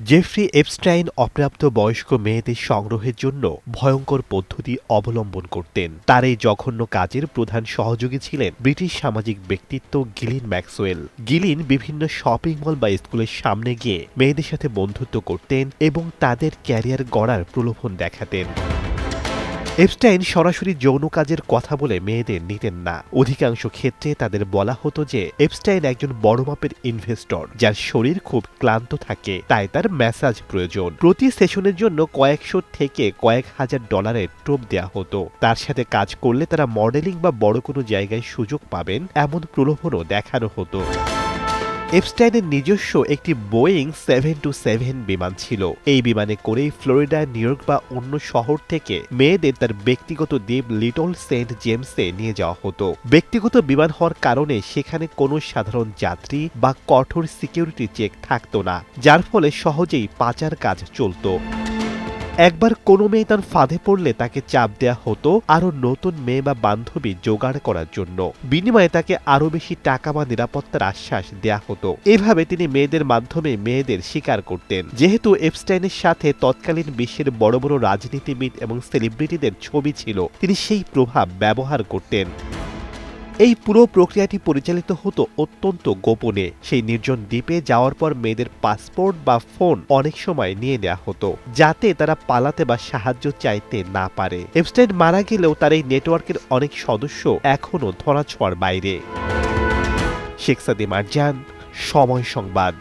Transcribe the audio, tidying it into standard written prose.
Jeffrey Epstein অপ্রাপ্ত বয়স্ক মেয়েদের সংগ্রহের জন্য ভয়ঙ্কর পদ্ধতি অবলম্বন করতেন। তার এই জঘন্য কাজের প্রধান সহযোগী ছিলেন ব্রিটিশ সামাজিক ব্যক্তিত্ব গিলিন ম্যাক্সওয়েল। গিলিন বিভিন্ন শপিং মল বা স্কুলের সামনে গিয়ে মেয়েদের সাথে বন্ধুত্ব করতেন এবং তাদের ক্যারিয়ার গড়ার প্রলোভন দেখাতেন। এপস্টাইন সরাসরি যৌন কাজের কথা বলে মেয়েদের নিতেন না। অধিকাংশ ক্ষেত্রে তাদের বলা হতো যে এপস্টাইন একজন বড় মাপের ইনভেস্টর, যার শরীর খুব ক্লান্ত থাকে, তাই তার ম্যাসাজ প্রয়োজন। প্রতি সেশনের জন্য কয়েকশো থেকে কয়েক হাজার ডলারের টোপ দেয়া হতো। তার সাথে কাজ করলে তারা মডেলিং বা বড় কোনো জায়গায় সুযোগ পাবেন এমন প্রলোভনও দেখানো হতো। এপস্টাইনের নিজস্ব একটি বোয়িং 727 বিমান ছিল। এই বিমানে করেই ফ্লোরিডা, নিউ ইয়র্ক বা অন্য শহর থেকে মেয়েদের তার ব্যক্তিগত দ্বীপ লিটল সেন্ট জেমসে নিয়ে যাওয়া হতো। ব্যক্তিগত বিমান হওয়ার কারণে সেখানে কোনো সাধারণ যাত্রী বা কঠোর সিকিউরিটি চেক থাকতো না, যার ফলে সহজেই পাচার কাজ চলত। একবার কোনো মেয়ে তার ফাঁদে পড়লে তাকে চাপ দেয়া হতো আরো নতুন মেয়ে বা বান্ধবী জোগাড় করার জন্য। বিনিময়ে তাকে আরো বেশি টাকা বা নিরাপত্তার আশ্বাস দেয়া হতো। এভাবে তিনি মেয়েদের মাধ্যমে মেয়েদের শিকার করতেন। যেহেতু এপস্টাইনের সাথে তৎকালীন বিশ্বের বড় বড় রাজনীতিবিদ এবং সেলিব্রিটিদের ছবি ছিল, তিনি সেই প্রভাব ব্যবহার করতেন। এই পুরো প্রক্রিয়াটি পরিচালিত হতো অত্যন্ত গোপনে। সেই নির্জন দ্বীপে যাওয়ার পর মেয়েদের পাসপোর্ট বা ফোন অনেক সময় নিয়ে নেওয়া হতো, যাতে তারা পালাতে বা সাহায্য চাইতে না পারে। এপস্টাইন মারা গেলেও তার এই নেটওয়ার্কের অনেক সদস্য এখনও ধরাছোঁয়ার বাইরে। শেখ সাদি মারজান, সময় সংবাদ।